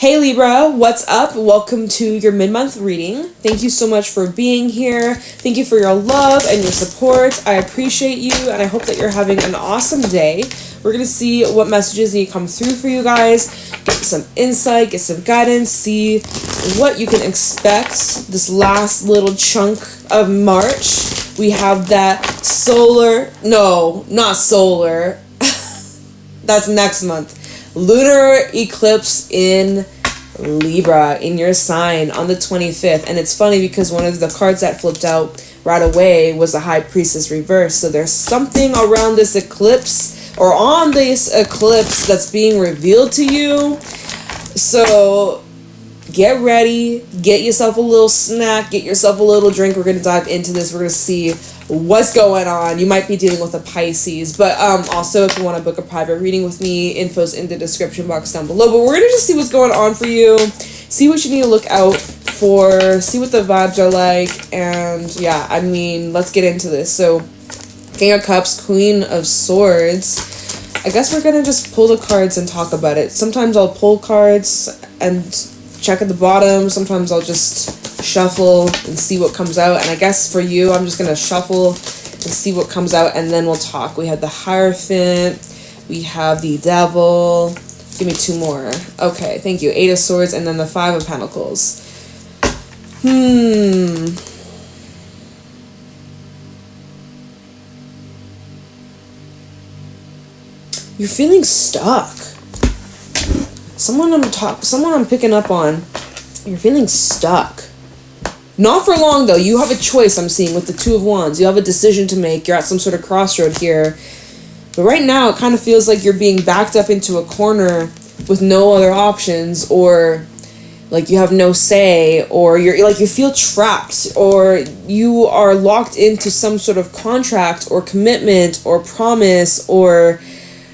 Hey Libra, what's up? Welcome to your mid-month reading. Thank you so much for being here. Thank you for your love and your support. I appreciate you, and I hope that you're having an awesome day. We're going to see what messages need to come through for you guys, get some insight, get some guidance, see what you can expect this last little chunk of March. We have that that's next month. Lunar eclipse in Libra in your sign on the 25th. And it's funny because one of the cards that flipped out right away was the High Priestess reverse. So there's something around this eclipse or on this eclipse that's being revealed to you. So get ready, get yourself a little snack, get yourself a little drink. We're going to dive into this. We're going to see what's going on. You might be dealing with a Pisces, but also if you want to book a private reading with me, info's in the description box down below. But we're going to just see what's going on for you, see what you need to look out for, see what the vibes are like, and yeah, I mean, let's get into this. So King of Cups, Queen of Swords. I guess we're going to just pull the cards and talk about it. Sometimes I'll pull cards and check at the bottom. Sometimes I'll just shuffle and see what comes out. And I guess for you, I'm just going to shuffle and see what comes out, and then we'll talk. We have the Hierophant. We have the Devil. Give me two more. Okay, thank you. 8 of Swords, and then the 5 of Pentacles. You're feeling stuck. Someone I'm picking up on. You're feeling stuck. Not for long, though. You have a choice, I'm seeing, with the 2 of Wands. You have a decision to make. You're at some sort of crossroad here. But right now, it kind of feels like you're being backed up into a corner with no other options, or like you have no say, or you're like you feel trapped, or you are locked into some sort of contract or commitment or promise or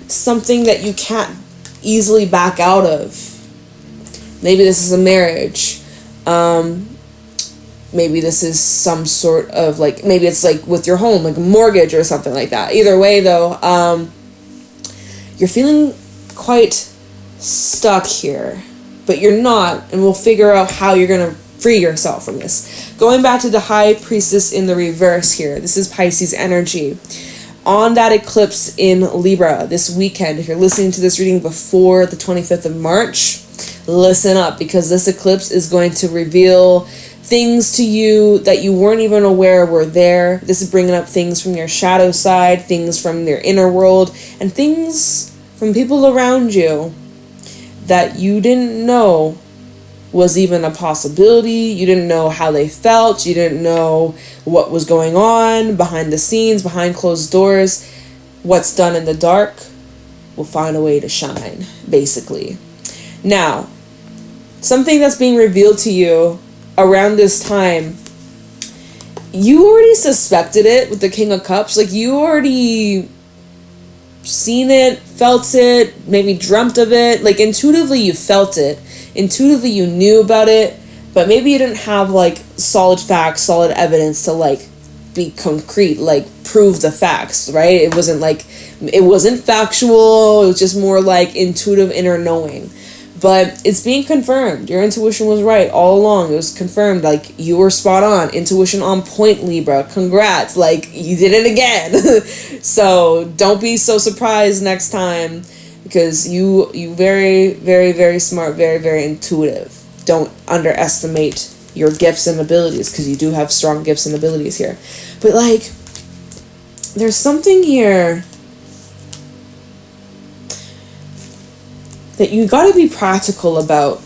something that you can't easily back out of. Maybe this is a marriage. Maybe this is some sort of like, maybe it's like with your home, like a mortgage or something like that. Either way, though, you're feeling quite stuck here, but you're not, and we'll figure out how you're going to free yourself from this. Going back to the High Priestess in the reverse here, this is Pisces energy. On that eclipse in Libra this weekend, if you're listening to this reading before the 25th of March, listen up, because this eclipse is going to reveal things to you that you weren't even aware were there. This is bringing up things from your shadow side, things from your inner world, and things from people around you that you didn't know was even a possibility. You didn't know how they felt. You didn't know what was going on behind the scenes, behind closed doors. What's done in the dark will find a way to shine, basically. Now, something that's being revealed to you around this time, you already suspected it with the King of Cups. Like, you already seen it, felt it, maybe dreamt of it. Like, intuitively you felt it. Intuitively you knew about it, but maybe you didn't have like solid facts, solid evidence to like be concrete, like prove the facts, right? It wasn't factual. It was just more like intuitive inner knowing. But it's being confirmed. Your intuition was right all along. It was confirmed. Like, you were spot on. Intuition on point, Libra. Congrats. Like, you did it again. So don't be so surprised next time, because you very, very, very smart, very, very intuitive. Don't underestimate your gifts and abilities, because you do have strong gifts and abilities here. But, like, there's something here that you gotta be practical about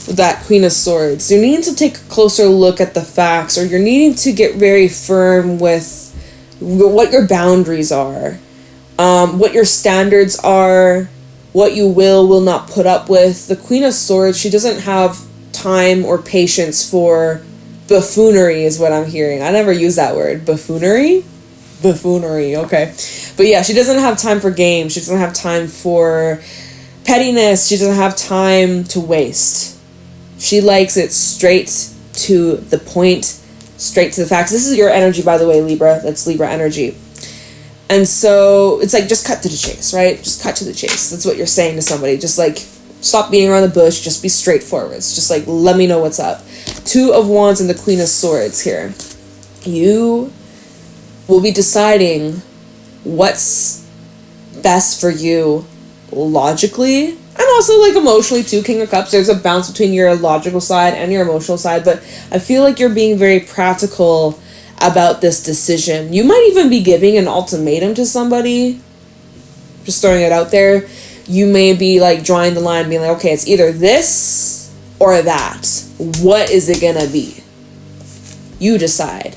that Queen of Swords. You're needing to take a closer look at the facts, or you're needing to get very firm with what your boundaries are, what your standards are, what you will not put up with. The Queen of Swords, she doesn't have time or patience for buffoonery, is what I'm hearing. I never use that word. Buffoonery? Buffoonery, okay. But yeah, she doesn't have time for games. She doesn't have time for pettiness. She doesn't have time to waste. She likes it straight to the point, straight to the facts. This is your energy, by the way, Libra. That's Libra energy. And so it's like, just cut to the chase, right? Just cut to the chase. That's what you're saying to somebody. Just like, Stop being around the bush. Just be straightforward. It's just like, let me know what's up. 2 of Wands and the Queen of Swords here. You will be deciding what's best for you logically and also like emotionally too. King of Cups, there's a bounce between your logical side and your emotional side, but I feel like you're being very practical about this decision. You might even be giving an ultimatum to somebody. Just throwing it out there. You may be like drawing the line, being like, okay, it's either this or that. What is it gonna be? You decide.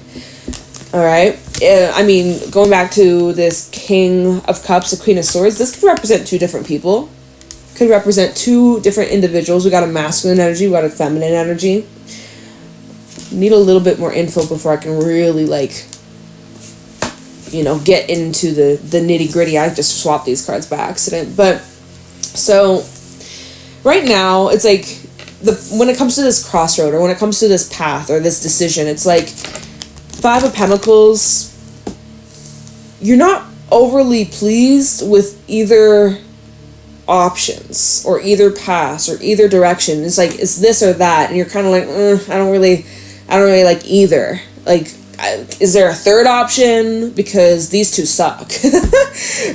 All right. I mean, going back to this King of Cups, the Queen of Swords, this could represent 2 different people. Could represent 2 different individuals. We got a masculine energy, we got a feminine energy. Need a little bit more info before I can really like, you know, get into the nitty gritty. I just swapped these cards by accident. But so right now it's like when it comes to this crossroad, or when it comes to this path or this decision, it's like 5 of Pentacles. You're not overly pleased with either options or either path or either direction. It's like, it's this or that, and you're kind of like, I don't really like either. Like, is there a third option? Because these 2 suck.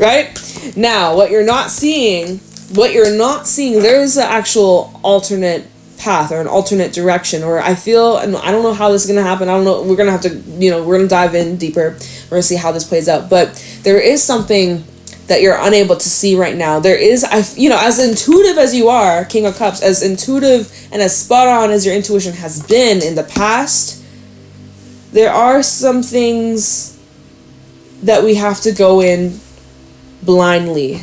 Right? Now, what you're not seeing, there's an actual alternate path or an alternate direction, or I feel, and I don't know how this is going to happen. I don't know. We're going to have to, you know, we're going to dive in deeper. We're going to see how this plays out. But there is something that you're unable to see right now. There is, you know, as intuitive as you are, King of Cups, as intuitive and as spot on as your intuition has been in the past, there are some things that we have to go in blindly.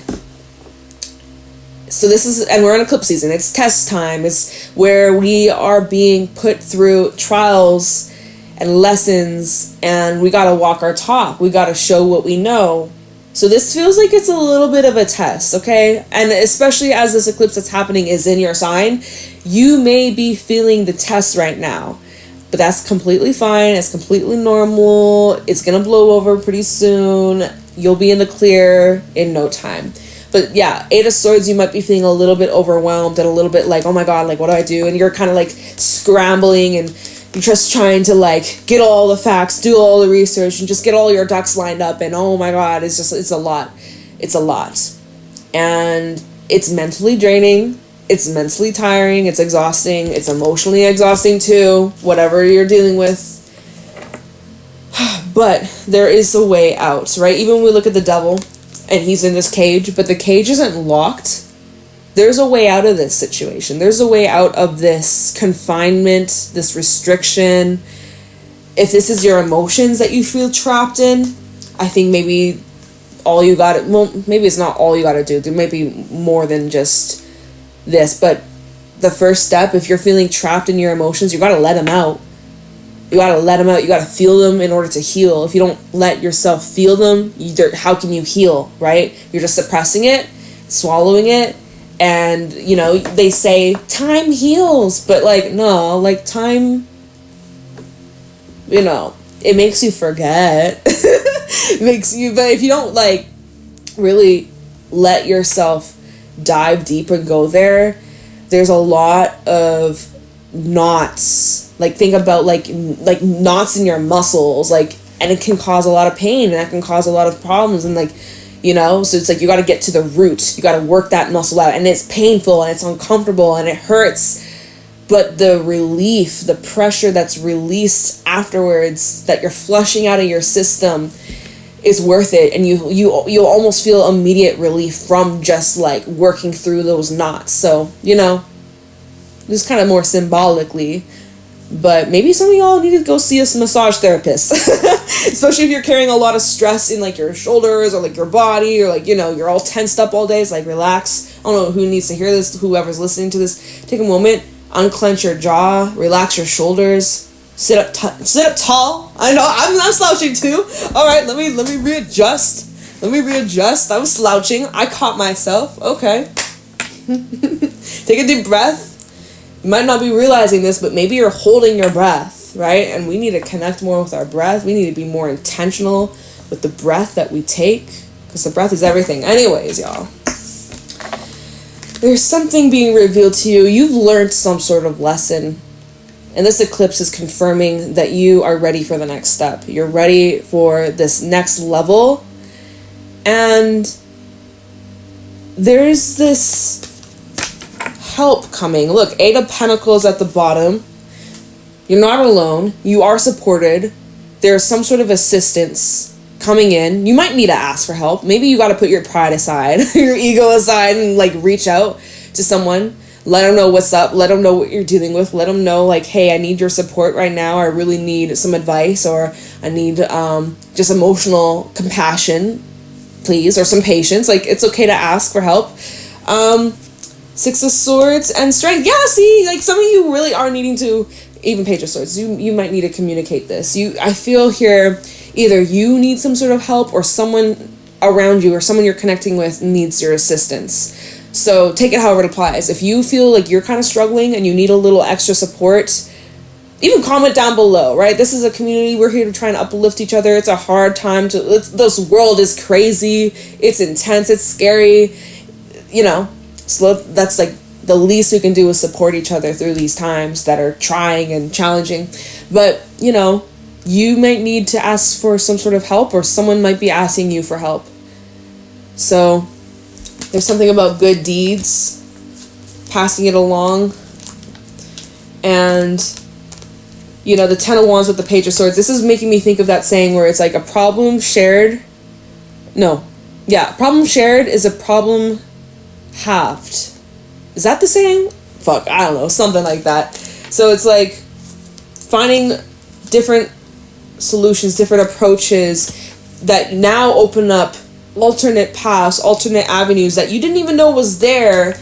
So this is, and we're in eclipse season. It's test time. It's where we are being put through trials and lessons, and we got to walk our talk. We got to show what we know. So this feels like it's a little bit of a test, okay? And especially as this eclipse that's happening is in your sign, you may be feeling the test right now. But that's completely fine. It's completely normal. It's going to blow over pretty soon. You'll be in the clear in no time. But yeah, 8 of Swords, you might be feeling a little bit overwhelmed and a little bit like, oh my God, like, what do I do? And you're kind of like scrambling, and you're just trying to like get all the facts, do all the research, and just get all your ducks lined up. And oh my God, it's a lot. It's a lot. And it's mentally draining. It's mentally tiring. It's exhausting. It's emotionally exhausting too, whatever you're dealing with. But there is a way out, right? Even when we look at the devil, and he's in this cage, but the cage isn't locked. There's a way out of this situation. There's a way out of this confinement, this restriction. If this is your emotions that you feel trapped in, I think maybe all you got to, well, maybe it's not all you got to do. There might be more than just this, but the first step, if you're feeling trapped in your emotions, you got to let them out. You got to let them out. You got to feel them in order to heal. If you don't let yourself feel them, how can you heal, right? You're just suppressing it, swallowing it. And, you know, they say time heals, but like, no, like time, you know, it makes you forget. It makes you, but if you don't like really let yourself dive deep and go there, there's a lot of knots. Like, think about like knots in your muscles, like, and it can cause a lot of pain, and that can cause a lot of problems, and like, you know, so it's like you got to get to the root. You got to work that muscle out, and it's painful, and it's uncomfortable, and it hurts, but the relief, the pressure that's released afterwards, that you're flushing out of your system, is worth it. And you'll almost feel immediate relief from just like working through those knots. So, you know, just kind of more symbolically. But maybe some of y'all need to go see a massage therapist. Especially if you're carrying a lot of stress in like your shoulders or like your body, or like, you know, you're all tensed up all day. It's like, relax. I don't know who needs to hear this, whoever's listening to this. Take a moment, unclench your jaw, relax your shoulders, sit up tall. I know, I'm slouching too. All right, let me readjust. I was slouching. I caught myself. Okay. Take a deep breath. You might not be realizing this, but maybe you're holding your breath, right? And we need to connect more with our breath. We need to be more intentional with the breath that we take, because the breath is everything. Anyways, y'all. there's something being revealed to you. You've learned some sort of lesson. And this eclipse is confirming that you are ready for the next step. You're ready for this next level. And there's this help coming. Look, 8 of Pentacles at the bottom. You're not alone. You are supported. There's some sort of assistance coming in. You might need to ask for help. Maybe you got to put your pride aside, your ego aside, and like reach out to someone. Let them know what's up. Let them know what you're dealing with. Let them know, like, hey, I need your support right now. I really need some advice, or I need just emotional compassion, please, or some patience. Like, it's okay to ask for help. 6 of Swords and Strength. Yeah, see, like, some of you really are needing to, even Page of Swords, you might need to communicate this. I feel here, either you need some sort of help, or someone around you or someone you're connecting with needs your assistance. So take it however it applies. If you feel like you're kind of struggling and you need a little extra support, even comment down below, right? This is a community. We're here to try and uplift each other. It's a hard time this world is crazy. It's intense. It's scary. You know, so that's like the least we can do is support each other through these times that are trying and challenging. But, you know, you might need to ask for some sort of help, or someone might be asking you for help. So there's something about good deeds, passing it along. And, you know, the 10 of Wands with the Page of Swords, this is making me think of that saying where it's like a problem shared. Problem shared is a problem halved. Is that the saying? Fuck, I don't know, something like that. So it's like finding different solutions, different approaches that now open up alternate paths, alternate avenues that you didn't even know was there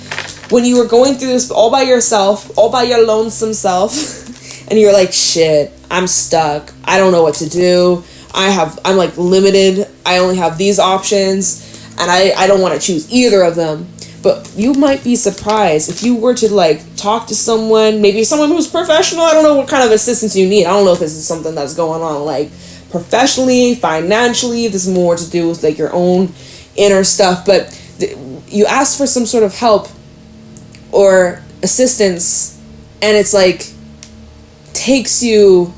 when you were going through this all by yourself, all by your lonesome self. And you're like, shit, I'm stuck. I don't know what to do. I'm like limited. I only have these options, and I don't want to choose either of them. But you might be surprised if you were to like talk to someone, maybe someone who's professional. I don't know what kind of assistance you need. I don't know if this is something that's going on like professionally, financially. This is more to do with like your own inner stuff. But you ask for some sort of help or assistance, and it's like takes you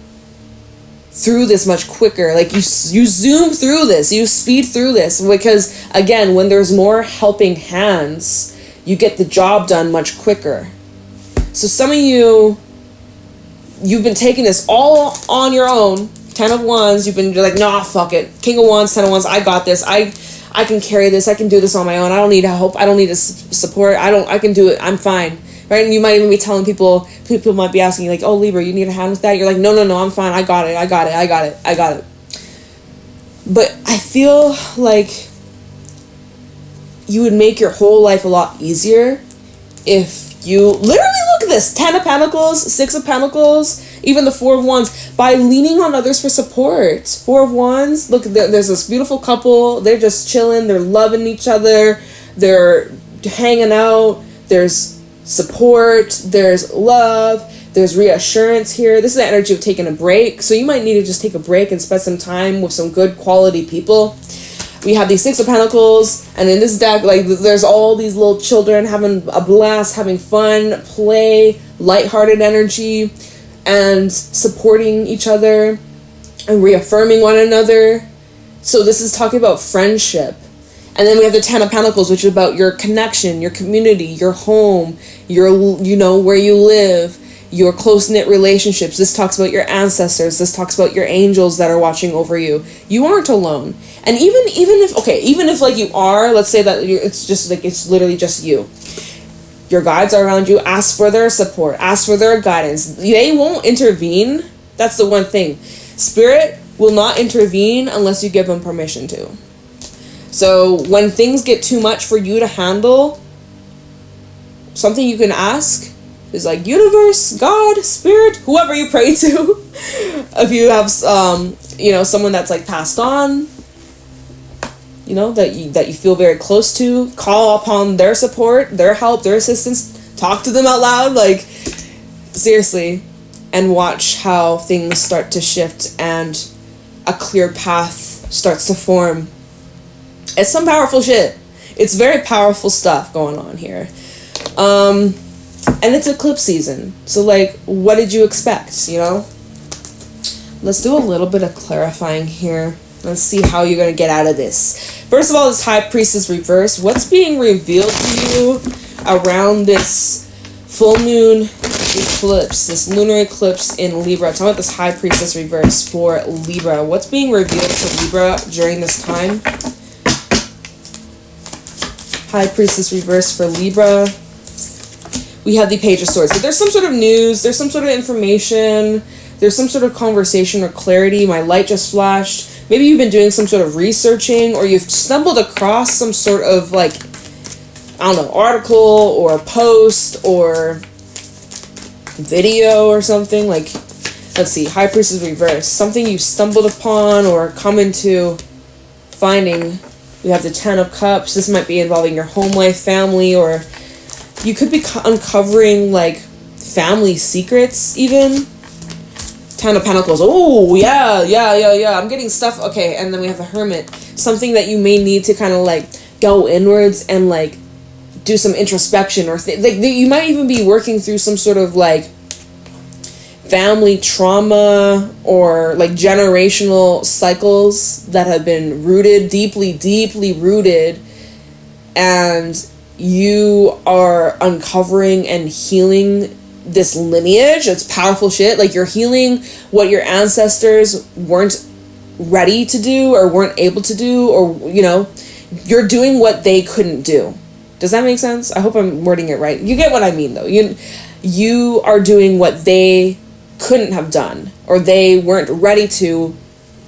through this much quicker. Like you zoom through this, you speed through this, because again, when there's more helping hands, you get the job done much quicker. So some of you've been taking this all on your own. 10 of Wands, you're like, nah, fuck it. King of Wands, 10 of Wands, I got this. I can carry this. I can do this on my own. I don't need help. I don't need support. I can do it. I'm fine. Right? And you might even be telling people might be asking you like, oh, Libra, you need a hand with that? You're like, no, I'm fine. I got it. But I feel like you would make your whole life a lot easier if you literally look at this. 10 of Pentacles, 6 of Pentacles, even the 4 of Wands, by leaning on others for support. 4 of Wands, look, there's this beautiful couple. They're just chilling. They're loving each other. They're hanging out. There's support, there's love, there's reassurance here. This is the energy of taking a break. So you might need to just take a break and spend some time with some good quality people. We have these 6 of Pentacles, and in this deck, like, there's all these little children having a blast, having fun, play, lighthearted energy, and supporting each other and reaffirming one another. So this is talking about friendship. And then we have the 10 of Pentacles, which is about your connection, your community, your home, your, where you live, your close-knit relationships. This talks about your ancestors. This talks about your angels that are watching over you. You aren't alone. And even if like you are, let's say that it's just like, it's literally just you. Your guides are around you. Ask for their support. Ask for their guidance. They won't intervene. That's the one thing. Spirit will not intervene unless you give them permission to. So when things get too much for you to handle, something you can ask is like universe, God, spirit, whoever you pray to. If you have, someone that's like passed on, that you feel very close to, call upon their support, their help, their assistance, talk to them out loud, like seriously, and watch how things start to shift and a clear path starts to form. It's some powerful shit. It's very powerful stuff going on here. And it's eclipse season. So, like, what did you expect, you know? Let's do a little bit of clarifying here. Let's see how you're going to get out of this. First of all, this High Priestess reverse. What's being revealed to you around this full moon eclipse, this lunar eclipse in Libra? I'm talking about this High Priestess reverse for Libra. What's being revealed to Libra during this time? High Priestess reverse for Libra. We have the Page of Swords. So there's some sort of news, there's some sort of information, there's some sort of conversation or clarity. My light just flashed. Maybe you've been doing some sort of researching, or you've stumbled across some sort of, like, I don't know, article or post or video or something. Like, let's see, High Priestess reverse. Something you stumbled upon or come into finding. We have the Ten of Cups. This might be involving your home life, family, or you could be uncovering, like, family secrets, even. Ten of Pentacles. Oh, yeah. I'm getting stuff. Okay, and then we have the Hermit. Something that you may need to kind of, like, go inwards and, like, do some introspection. Or, like, you might even be working through some sort of, like, family trauma or, like, generational cycles that have been rooted, deeply rooted. And you are uncovering and healing this lineage. It's powerful shit. Like, you're healing what your ancestors weren't ready to do or weren't able to do, or, you know, you're doing what they couldn't do. Does that make sense? I hope I'm wording it right. You get what I mean, though. You are doing what they couldn't have done, or they weren't ready to.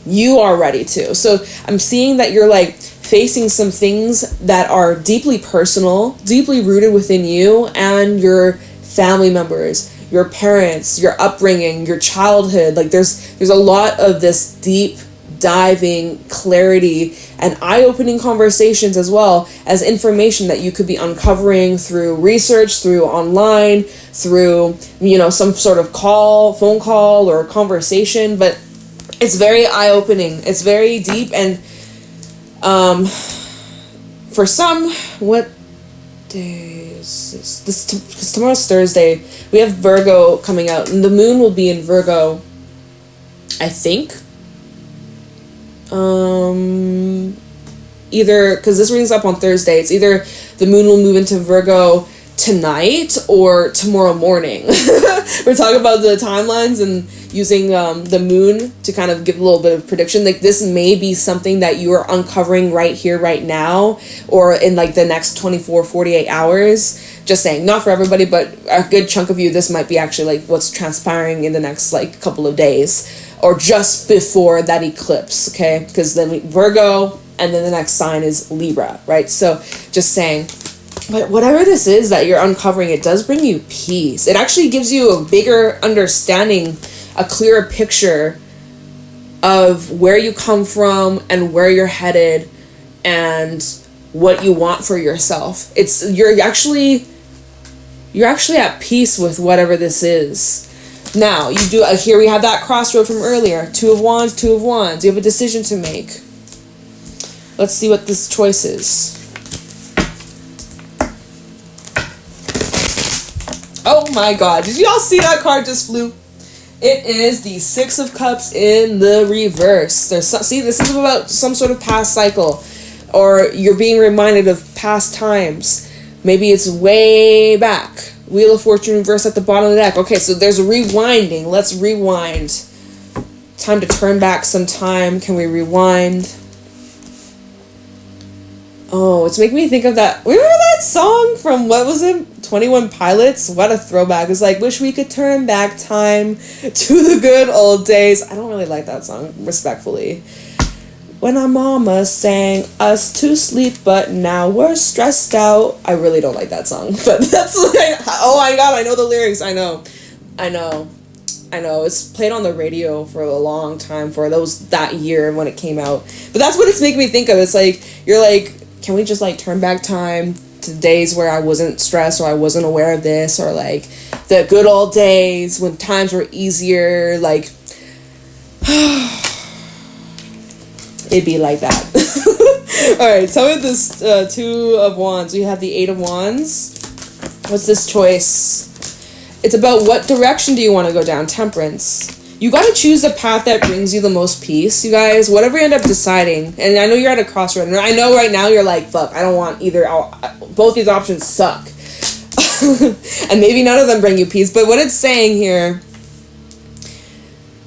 You are ready to. So I'm seeing that you're, like, facing some things that are deeply personal, deeply rooted within you and your family members, your parents, your upbringing, your childhood. Like, there's a lot of this deep diving clarity and eye-opening conversations, as well as information that you could be uncovering through research, through online, through, you know, some sort of phone call or conversation. But it's very eye-opening. It's very deep. And for some, what day is this? Because tomorrow's Thursday. We have Virgo coming out, and the moon will be in Virgo, I think. Either, because this reading's up on Thursday, it's either the moon will move into Virgo tonight or tomorrow morning. We're talking about the timelines and using the moon to kind of give a little bit of prediction. Like, this may be something that you are uncovering right here, right now, or in, like, the next 48 hours. Just saying, not for everybody, but a good chunk of you, this might be actually, like, what's transpiring in the next, like, couple of days, or just before that eclipse, okay? Because then Virgo, and then the next sign is Libra, right? So just saying, but whatever this is that you're uncovering, it does bring you peace. It actually gives you a bigger understanding, a clearer picture of where you come from and where you're headed and what you want for yourself. You're actually at peace with whatever this is. Now, you do here we have that crossroad from earlier. Two of Wands. You have a decision to make. Let's see what this choice is. Oh my god, did y'all see that card just flew? It is the Six of Cups in the reverse. See, this is about some sort of past cycle, or you're being reminded of past times. Maybe it's way back. Wheel of Fortune reverse at the bottom of the deck. Okay, so there's a rewinding. Let's rewind. Time to turn back some time. Can we rewind? Oh, it's making me think of that. Remember that song from, what was it? 21 Pilots? What a throwback. It's like, wish we could turn back time to the good old days. I don't really like that song, respectfully. When our mama sang us to sleep, but now we're stressed out. I really don't like that song, but that's like, oh my god, I know the lyrics. I know. It's played on the radio for a long time, for that year when it came out. But that's what it's making me think of. It's like, you're like, can we just, like, turn back time to days where I wasn't stressed or I wasn't aware of this, or, like, the good old days when times were easier, like, it'd be like that. Alright, tell me this Two of Wands. We have the Eight of Wands. What's this choice? It's about what direction do you want to go down. Temperance. You got to choose the path that brings you the most peace, you guys. Whatever you end up deciding. And I know you're at a crossroad. And I know right now you're like, fuck, I don't want either. Both these options suck. And maybe none of them bring you peace. But what it's saying here,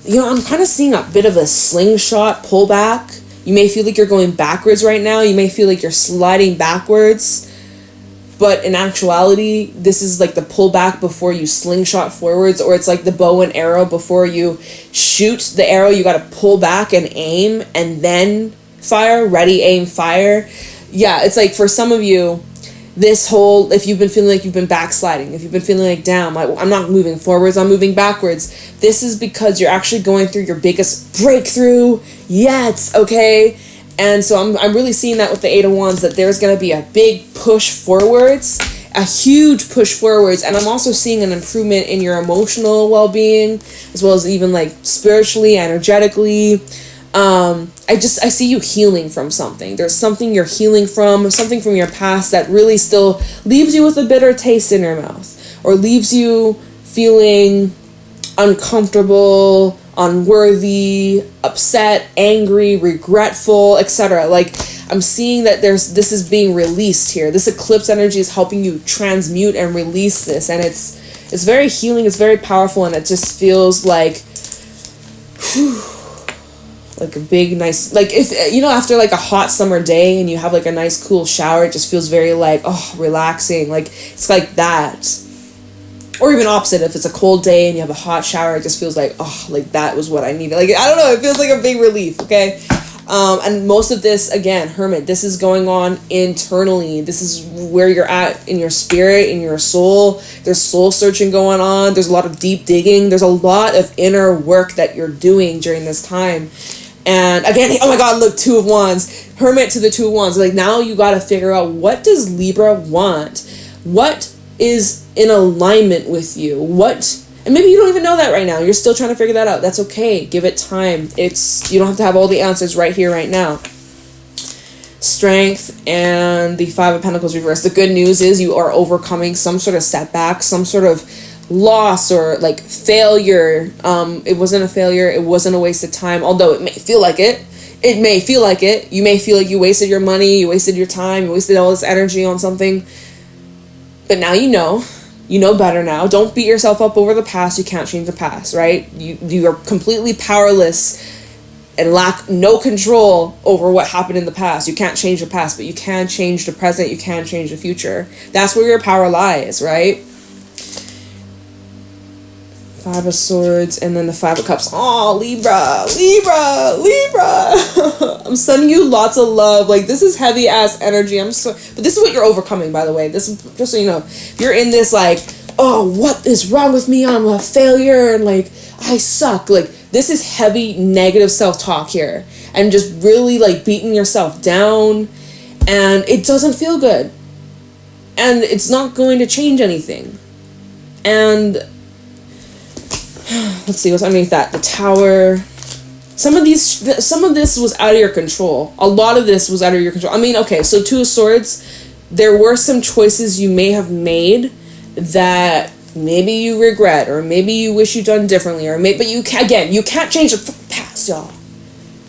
you know, I'm kind of seeing a bit of a slingshot pullback. You may feel like you're going backwards right now. You may feel like you're sliding backwards. But in actuality, this is like the pullback before you slingshot forwards, or it's like the bow and arrow before you shoot the arrow. You got to pull back and aim and then fire. Ready, aim, fire. Yeah, it's like for some of you, this whole, if you've been feeling like you've been backsliding, if you've been feeling like, damn, I'm not moving forwards, I'm moving backwards, this is because you're actually going through your biggest breakthrough yet, okay? And so I'm really seeing that with the Eight of Wands, that there's going to be a big push forwards, a huge push forwards. And I'm also seeing an improvement in your emotional well-being, as well as even like spiritually, energetically. I see you healing from something. There's something you're healing from, something from your past that really still leaves you with a bitter taste in your mouth, or leaves you feeling uncomfortable, unworthy, upset, angry, regretful, etc. Like, I'm seeing that this is being released here. This eclipse energy is helping you transmute and release this, and it's very healing, it's very powerful, and it just feels like like a big nice, like, if you know, after like a hot summer day and you have like a nice cool shower, it just feels very like, oh, relaxing. Like, it's like that. Or even opposite, if it's a cold day and you have a hot shower, it just feels like, oh, like that was what I needed. Like, I don't know, it feels like a big relief, okay? And most of this, again, Hermit, this is going on internally. This is where you're at in your spirit, in your soul. There's soul searching going on. There's a lot of deep digging. There's a lot of inner work that you're doing during this time. And again, oh my God, look, Two of Wands. Hermit to the Two of Wands. Like, now you got to figure out, what does Libra want? What is in alignment with you? And maybe you don't even know that right now. You're still trying to figure that out. That's okay. Give it time. You don't have to have all the answers right here, right now. Strength and the Five of Pentacles reversed. The good news is you are overcoming some sort of setback, some sort of loss or like failure. It wasn't a failure. It wasn't a waste of time, although it may feel like it. It may feel like it. You may feel like you wasted your money, you wasted your time, you wasted all this energy on something. But now you know better now. Don't beat yourself up over the past. You can't change the past, right? You are completely powerless and lack no control over what happened in the past. You can't change the past, but you can change the present. You can change the future. That's where your power lies, right? Five of Swords and then the Five of Cups. Oh, Libra. I'm sending you lots of love. Like, this is heavy ass energy. But this is what you're overcoming, by the way. This is just so you know. You're in this like, oh, what is wrong with me? I'm a failure and like I suck. Like, this is heavy negative self-talk here, and just really like beating yourself down, and it doesn't feel good, and it's not going to change anything. And let's see what's underneath that. The Tower. Some of this was out of your control. A lot of this was out of your control. I mean, okay, so Two of Swords, there were some choices you may have made that maybe you regret, or maybe you wish you'd done differently, but you can't change the past, y'all.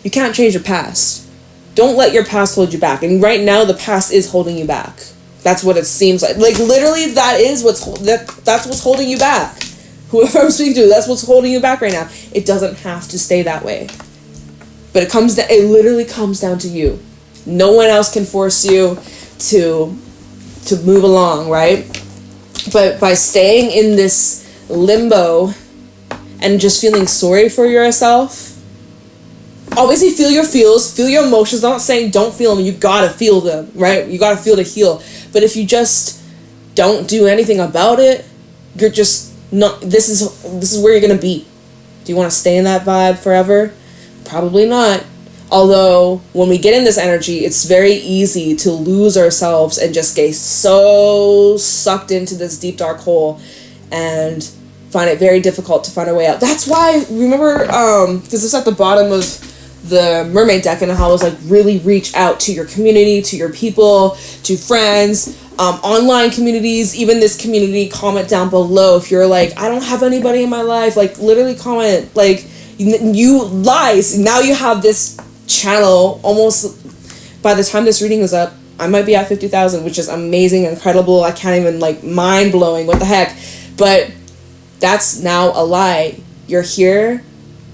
You can't change the past. Don't let your past hold you back. And right now, the past is holding you back. That's what it seems like. Like, literally, that's what's holding you back. Whoever I'm speaking to, that's what's holding you back right now. It doesn't have to stay that way. But it literally comes down to you. No one else can force you to move along, right? But by staying in this limbo and just feeling sorry for yourself, obviously feel your feels, feel your emotions. I'm not saying don't feel them. You gotta feel them, right? You gotta feel to heal. But if you just don't do anything about it, you're just not. This is where you're gonna be. Do you want to stay in that vibe forever? Probably not. Although when we get in this energy, it's very easy to lose ourselves and just get so sucked into this deep dark hole and find it very difficult to find our way out. That's why, remember, because it's at the bottom of the Mermaid deck and how it's like really reach out to your community, to your people, to friends, online communities, even this community. Comment down below if you're like, I don't have anybody in my life. Like, literally comment, like, you lies. Now you have this channel. Almost by the time this reading is up, I might be at 50,000, which is amazing, incredible. I can't even, like, mind blowing. What the heck? But that's now a lie. You're here.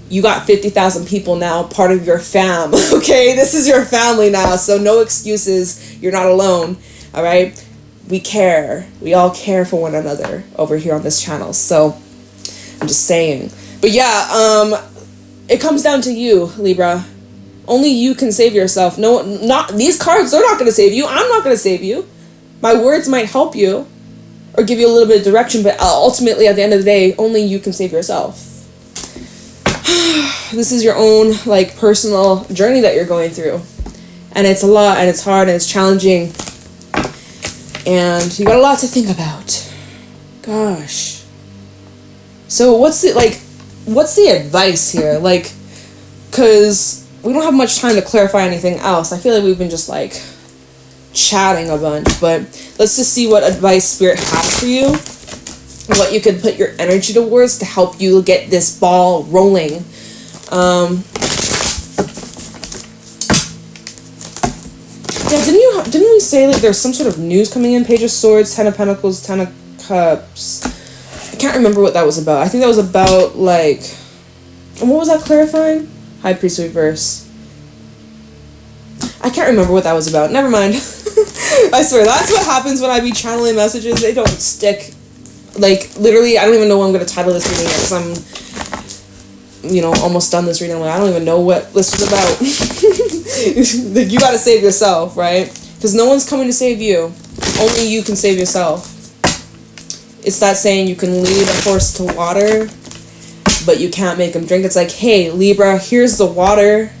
You got 50,000 people now, part of your fam, okay? This is your family now, so no excuses. You're not alone, all right? We care. We all care for one another over here on this channel, so I'm just saying. But yeah, it comes down to you, Libra. Only you can save yourself. No, not these cards, they're not going to save you. I'm not going to save you. My words might help you or give you a little bit of direction, but ultimately, at the end of the day, only you can save yourself. This is your own, like, personal journey that you're going through, and it's a lot, and it's hard, and it's challenging, and you got a lot to think about. Gosh. So what's the advice here? Like, because we don't have much time to clarify anything else. I feel like we've been just, like, chatting a bunch, but let's just see what advice Spirit has for you. What you could put your energy towards to help you get this ball rolling. Yeah, didn't we say like there's some sort of news coming in? Page of Swords, Ten of Pentacles, Ten of Cups. I can't remember what that was about. I think that was about, like, and what was that clarifying? High Priest reverse. I can't remember what that was about. Never mind. I swear, that's what happens when I be channeling messages. They don't stick. Like, literally, I don't even know what I'm going to title this reading yet, because I'm, you know, almost done this reading. I'm like, I don't even know what this was about. Like, you got to save yourself, right? Because no one's coming to save you. Only you can save yourself. It's that saying, you can lead a horse to water, but you can't make him drink. It's like, hey, Libra, here's the water,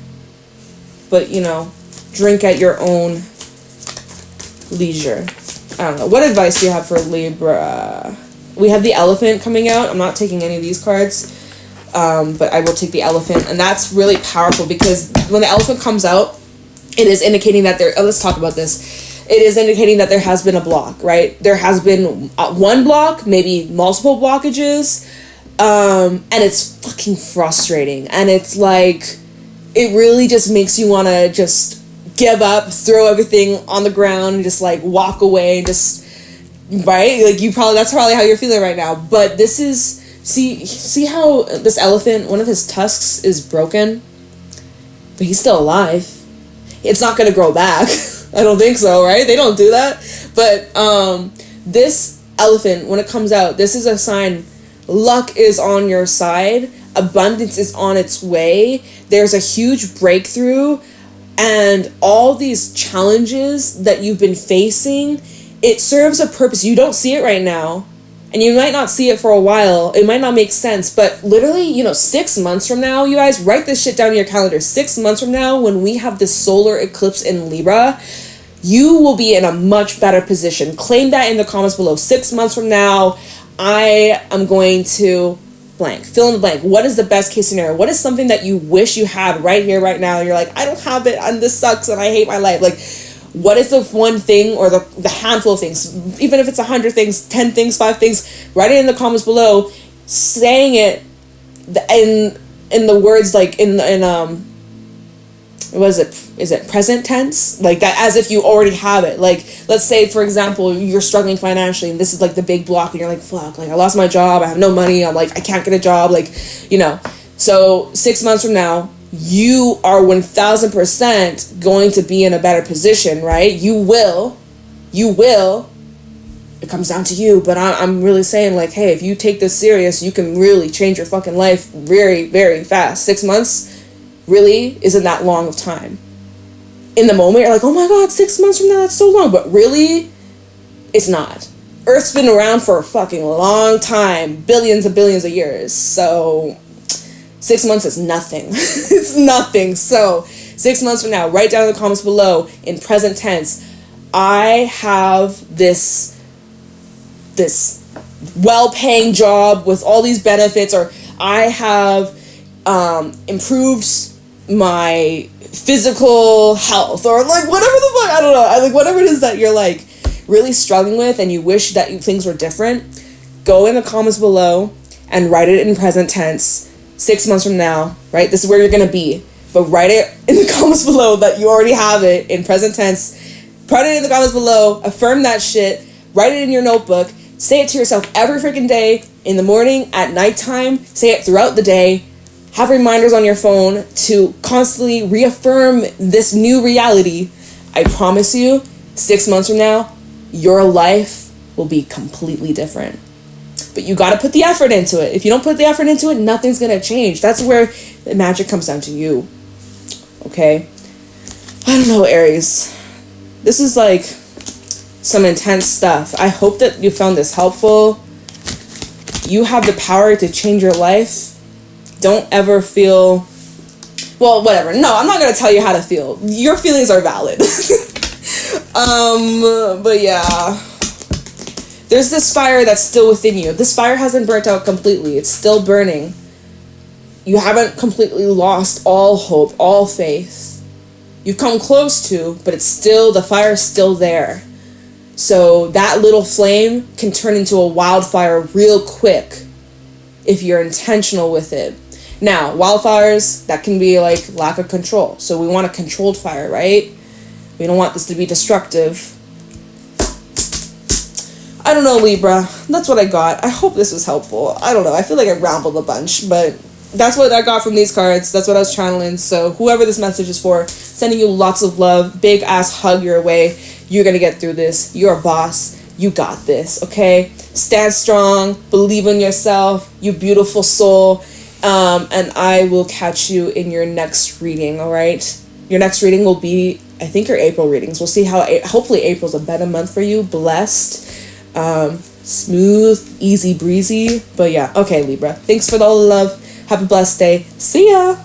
but, you know, drink at your own leisure. I don't know. What advice do you have for Libra? We have the Elephant coming out. I'm not taking any of these cards, but I will take the Elephant, and that's really powerful because when the Elephant comes out, it is indicating that there. Let's talk about this. It is indicating that there has been a block, right? There has been one block, maybe multiple blockages, and it's fucking frustrating, and it's like it really just makes you want to just give up, throw everything on the ground, and just like walk away, and just. Right? Like, that's probably how you're feeling right now. But this is, see how this elephant, one of his tusks is broken? But he's still alive. It's not going to grow back. I don't think so, right? They don't do that. But this elephant, when it comes out, this is a sign luck is on your side. Abundance is on its way. There's a huge breakthrough. And all these challenges that you've been facing, it serves a purpose. You don't see it right now, and you might not see it for a while. It might not make sense, but literally, 6 months from now, you guys, write this shit down in your calendar. 6 months from now, when we have this solar eclipse in Libra, you will be in a much better position. Claim that in the comments below. 6 months from now, I am going to blank. Fill in the blank. What is the best case scenario? What is something that you wish you had right here, right now? You're like, I don't have it, and this sucks, and I hate my life. Like, what is the one thing or the handful of things, even if it's 100 things, 10 things, 5 things, write it in the comments below, saying it in the words, like, what is it present tense? Like that, as if you already have it. Like, let's say, for example, you're struggling financially, and this is, like, the big block, and you're like, fuck, like, I lost my job, I have no money, I'm like, I can't get a job, like, So 6 months from now, you are 1000% going to be in a better position, right? You will. It comes down to you, but I'm really saying, like, hey, if you take this serious, you can really change your fucking life very, very fast. 6 months really isn't that long of time. In the moment, you're like, oh my God, 6 months from now, that's so long. But really, it's not. Earth's been around for a fucking long time, billions and billions of years. So 6 months is nothing. It's nothing. So 6 months from now, write down in the comments below in present tense, I have this well-paying job with all these benefits, or I have improved my physical health, or like whatever the fuck, I don't know, like whatever it is that you're like really struggling with and you wish that things were different, go in the comments below and write it in present tense 6 months from now, right? This is where you're gonna be, but write it in the comments below that you already have it in present tense. Put it in the comments below, affirm that shit, write it in your notebook, say it to yourself every freaking day, in the morning, at nighttime, say it throughout the day. Have reminders on your phone to constantly reaffirm this new reality. I promise you, 6 months from now, your life will be completely different. But you got to put the effort into it. If you don't put the effort into it, nothing's going to change. That's where the magic comes down to you. Okay? I don't know, Aries. This is like some intense stuff. I hope that you found this helpful. You have the power to change your life. Don't ever feel, well, whatever. No, I'm not going to tell you how to feel. Your feelings are valid. But yeah. There's this fire that's still within you. This fire hasn't burnt out completely. It's still burning. You haven't completely lost all hope, all faith. You've come close to, but it's still, the fire's still there. So that little flame can turn into a wildfire real quick if you're intentional with it. Now, wildfires, that can be like lack of control. So we want a controlled fire, right? We don't want this to be destructive. I don't know, Libra. That's what I got. I hope this was helpful. I don't know. I feel like I rambled a bunch, but that's what I got from these cards. That's what I was channeling. So whoever this message is for, sending you lots of love. Big ass hug your way. You're going to get through this. You're a boss. You got this, okay? Stand strong. Believe in yourself. You beautiful soul. And I will catch you in your next reading, all right? Your next reading will be, I think, your April readings. We'll see how, hopefully April's a better month for you. Blessed. Smooth, easy breezy. But yeah, okay, Libra. Thanks for all the love. Have a blessed day. See ya!